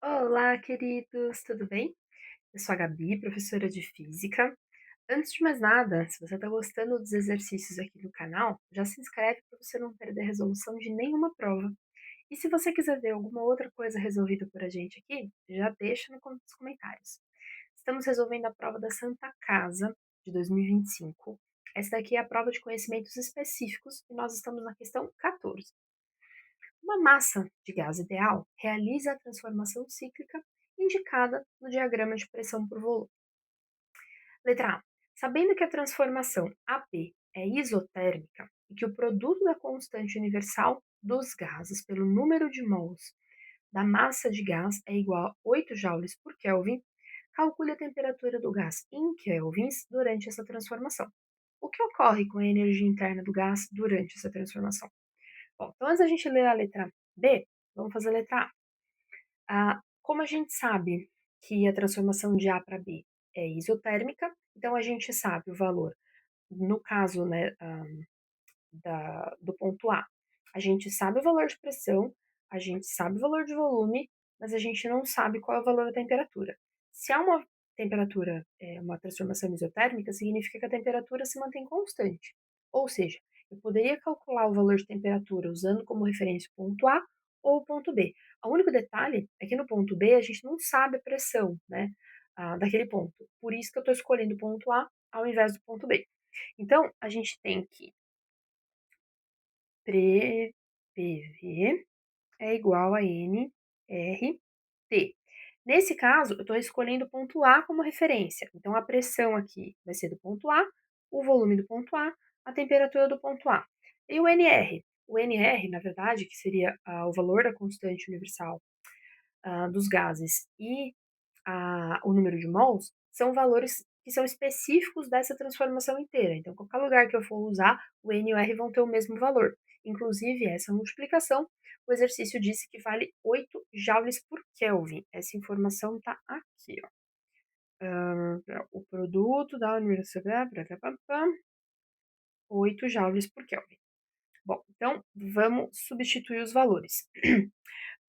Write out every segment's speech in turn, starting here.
Olá, queridos, tudo bem? Eu sou a Gabi, professora de Física. Antes de mais nada, se você está gostando dos exercícios aqui do canal, já se inscreve para você não perder a resolução de nenhuma prova. E se você quiser ver alguma outra coisa resolvida por a gente aqui, já deixa nos comentários. Estamos resolvendo a prova da Santa Casa de 2025. Essa daqui é a prova de conhecimentos específicos e nós estamos na questão 14. Uma massa de gás ideal realiza a transformação cíclica indicada no diagrama de pressão por volume. Letra A. Sabendo que a transformação AP é isotérmica e que o produto da constante universal dos gases pelo número de mols da massa de gás é igual a 8 joules por Kelvin, calcule a temperatura do gás em kelvins durante essa transformação. O que ocorre com a energia interna do gás durante essa transformação? Bom, então antes da gente ler a letra B, vamos fazer a letra A. Como a gente sabe que a transformação de A para B é isotérmica, então a gente sabe o valor, no caso, né, do ponto A gente sabe o valor de pressão, a gente sabe o valor de volume, mas a gente não sabe qual é o valor da temperatura. Se há uma temperatura, uma transformação isotérmica, significa que a temperatura se mantém constante. Ou seja, eu poderia calcular o valor de temperatura usando como referência o ponto A ou o ponto B. O único detalhe é que no ponto B a gente não sabe a pressão, né, daquele ponto. Por isso que eu estou escolhendo o ponto A ao invés do ponto B. Então, a gente tem que PV é igual a nRT. Nesse caso, eu estou escolhendo o ponto A como referência. Então, a pressão aqui vai ser do ponto A, o volume do ponto a temperatura do ponto A. E o NR? O NR, na verdade, que seria o valor da constante universal dos gases e o número de mols, são valores que são específicos dessa transformação inteira. Então, qualquer lugar que eu for usar, o N e o R vão ter o mesmo valor. Inclusive, essa multiplicação, o exercício disse que vale 8 joules por Kelvin. Essa informação está aqui, ó. O produto da universidade, 8 joules por Kelvin. Bom, então vamos substituir os valores.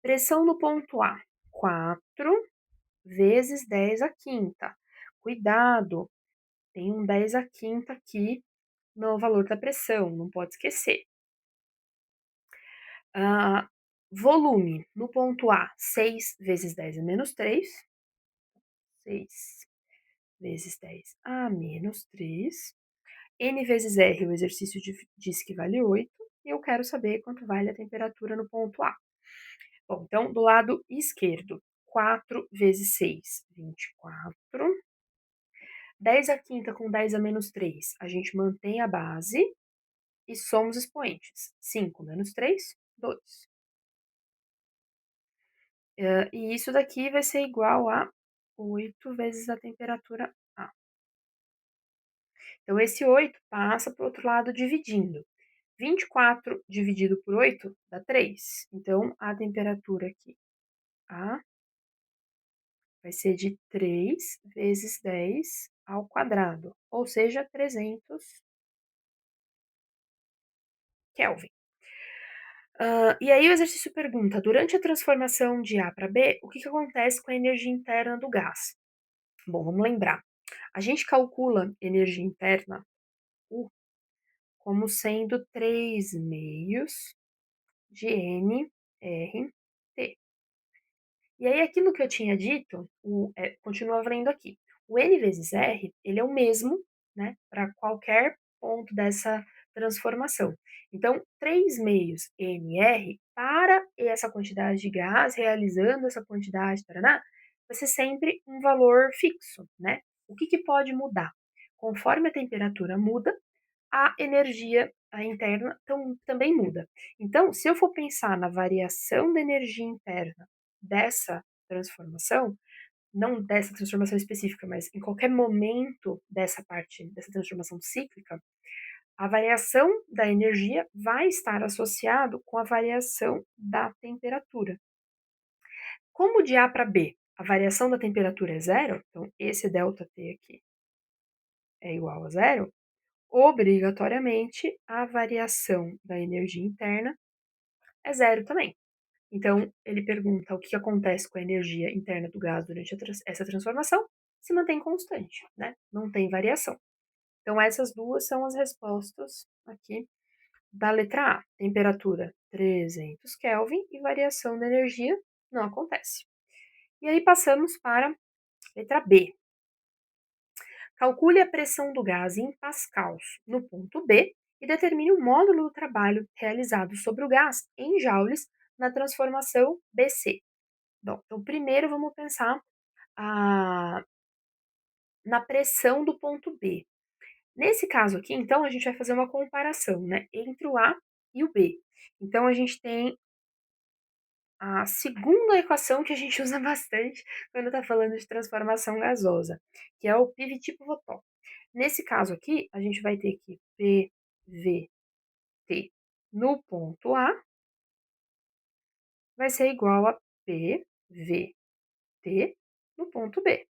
Pressão no ponto A, 4 vezes 10 à quinta. Cuidado, tem um 10 à quinta aqui no valor da pressão, não pode esquecer. Volume, no ponto A, 6 vezes 10 a menos 3. 6 vezes 10 a menos 3. N vezes R, o exercício diz que vale 8. E eu quero saber quanto vale a temperatura no ponto A. Bom, então, do lado esquerdo, 4 vezes 6, 24. 10 à quinta com 10 a menos 3, a gente mantém a base e soma os expoentes. 5 menos 3, 2. E isso daqui vai ser igual a 8 vezes a temperatura A. Então, esse 8 passa para o outro lado dividindo. 24 dividido por 8 dá 3. Então, a temperatura aqui, A, vai ser de 3 vezes 10 ao quadrado, ou seja, 300 Kelvin. E aí o exercício pergunta: durante a transformação de A para B, o que que acontece com a energia interna do gás? Bom, vamos lembrar. A gente calcula energia interna, U, como sendo 3 meios de nRT. E aí aquilo que eu tinha dito, continua valendo aqui. O N vezes R, ele é o mesmo, né, para qualquer ponto dessa transformação. Então, 3 meios NR para essa quantidade de gás, realizando essa quantidade, taraná, vai ser sempre um valor fixo, né? O que que pode mudar? Conforme a temperatura muda, a energia interna também muda. Então, se eu for pensar na variação da energia interna dessa transformação, não dessa transformação específica, mas em qualquer momento dessa parte, dessa transformação cíclica, a variação da energia vai estar associado com a variação da temperatura. Como de A para B, a variação da temperatura é zero, então esse ΔT aqui é igual a zero, obrigatoriamente a variação da energia interna é zero também. Então, ele pergunta o que acontece com a energia interna do gás durante essa transformação, se mantém constante, né? Não tem variação. Então, essas duas são as respostas aqui da letra A. Temperatura 300 Kelvin e variação da energia não acontece. E aí passamos para a letra B. Calcule a pressão do gás em pascals no ponto B e determine o módulo do trabalho realizado sobre o gás em joules na transformação BC. Bom, então primeiro vamos pensar a, na pressão do ponto B. Nesse caso aqui, então, a gente vai fazer uma comparação, né, entre o A e o B. Então, a gente tem a segunda equação que a gente usa bastante quando está falando de transformação gasosa, que é o PV-tipo-Voto. Nesse caso aqui, a gente vai ter que PVT no ponto A vai ser igual a PVT no ponto B.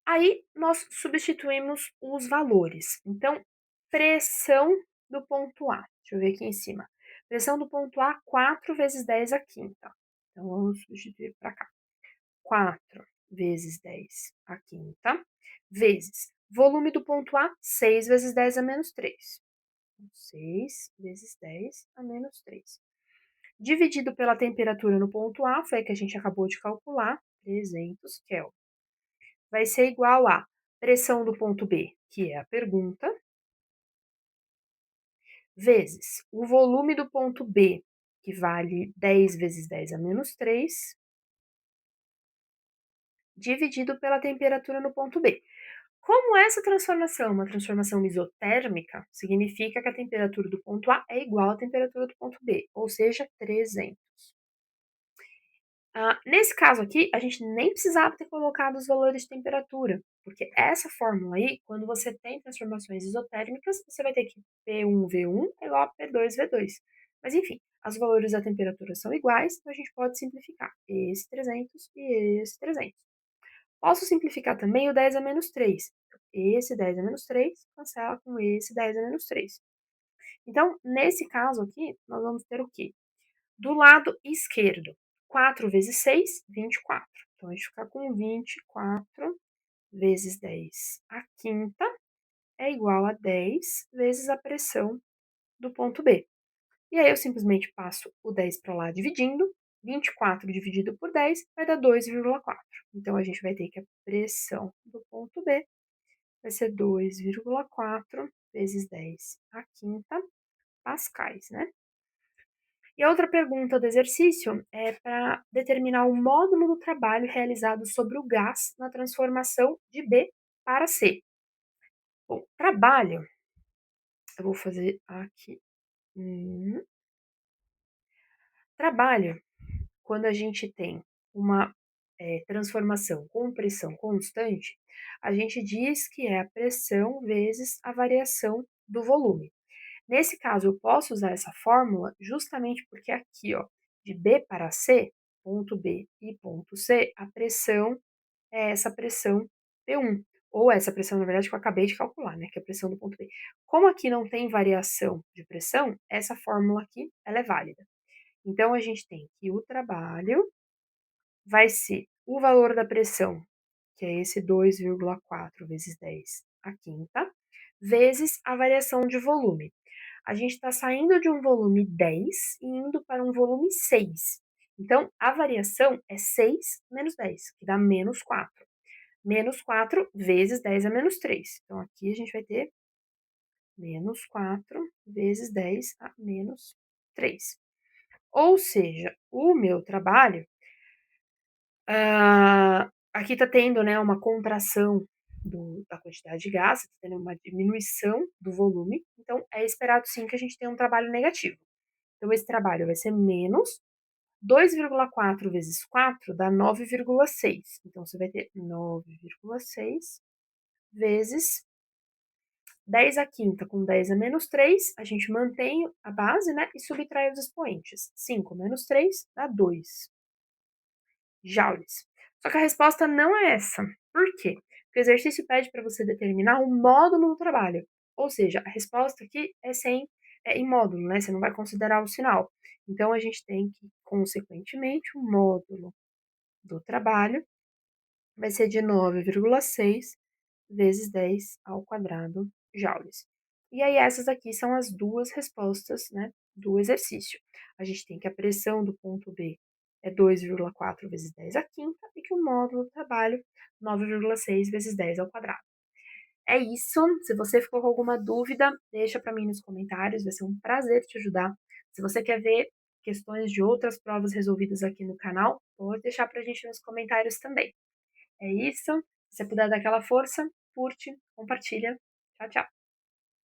Aí nós substituímos os valores. Então, pressão do ponto A. Deixa eu ver aqui em cima. Pressão do ponto A, 4 vezes 10 à quinta. Então, vamos substituir para cá. 4 vezes 10 à quinta, vezes volume do ponto A, 6 vezes 10 a menos 3. 6 vezes 10 a menos 3. Dividido pela temperatura no ponto A, foi a que a gente acabou de calcular, 300 Kelvin. Vai ser igual a pressão do ponto B, que é a pergunta, vezes o volume do ponto B, que vale 10 vezes 10 a menos 3, dividido pela temperatura no ponto B. Como essa transformação é uma transformação isotérmica, significa que a temperatura do ponto A é igual à temperatura do ponto B, ou seja, 300. Nesse caso aqui, a gente nem precisava ter colocado os valores de temperatura, porque essa fórmula aí, quando você tem transformações isotérmicas, você vai ter que P1V1 é igual a P2V2. Mas enfim, os valores da temperatura são iguais, então a gente pode simplificar esse 300 e esse 300. Posso simplificar também o 10 a menos 3. Esse 10 a menos 3 cancela com esse 10 a menos 3. Então, nesse caso aqui, nós vamos ter o quê? Do lado esquerdo, 4 vezes 6, 24. Então, a gente fica com 24 vezes 10 a quinta é igual a 10 vezes a pressão do ponto B. E aí eu simplesmente passo o 10 para lá dividindo, 24 dividido por 10 vai dar 2,4. Então, a gente vai ter que a pressão do ponto B vai ser 2,4 vezes 10 a quinta pascais, né? E a outra pergunta do exercício é para determinar o módulo do trabalho realizado sobre o gás na transformação de B para C. Bom, trabalho, eu vou fazer aqui. Trabalho, quando a gente tem uma transformação com pressão constante, a gente diz que é a pressão vezes a variação do volume. Nesse caso, eu posso usar essa fórmula justamente porque aqui, ó, de B para C, ponto B e ponto C, a pressão é essa pressão P1, ou essa pressão, na verdade, que eu acabei de calcular, né, que é a pressão do ponto B. Como aqui não tem variação de pressão, essa fórmula aqui, ela é válida. Então, a gente tem que o trabalho vai ser o valor da pressão, que é esse 2,4 vezes 10 a quinta, vezes a variação de volume. A gente está saindo de um volume 10 e indo para um volume 6. Então, a variação é 6 menos 10, que dá menos 4. Menos 4 vezes 10 a menos 3. Então, aqui a gente vai ter menos 4 vezes 10 a menos 3. Ou seja, o meu trabalho, aqui está tendo, né, uma contração da quantidade de gás, está tendo uma diminuição do volume, então é esperado sim que a gente tenha um trabalho negativo. Então, esse trabalho vai ser menos 2,4 vezes 4 dá 9,6. Então, você vai ter 9,6 vezes 10 à quinta com 10 a menos 3, a gente mantém a base, né, e subtrai os expoentes. 5 menos 3 dá 2 joules. Só que a resposta não é essa. Por quê? Porque o exercício pede para você determinar o módulo do trabalho. Ou seja, a resposta aqui é sem em módulo, né, você não vai considerar o sinal. Então a gente tem que, consequentemente, o módulo do trabalho vai ser de 9,6 vezes 10 ao quadrado joules. E aí essas aqui são as 2 respostas, né, do exercício. A gente tem que a pressão do ponto B é 2,4 vezes 10 à quinta e que o módulo do trabalho 9,6 vezes 10 ao quadrado. É isso, se você ficou com alguma dúvida, deixa para mim nos comentários, vai ser um prazer te ajudar. Se você quer ver questões de outras provas resolvidas aqui no canal, pode deixar para a gente nos comentários também. É isso, se você puder dar aquela força, curte, compartilha. Tchau, tchau.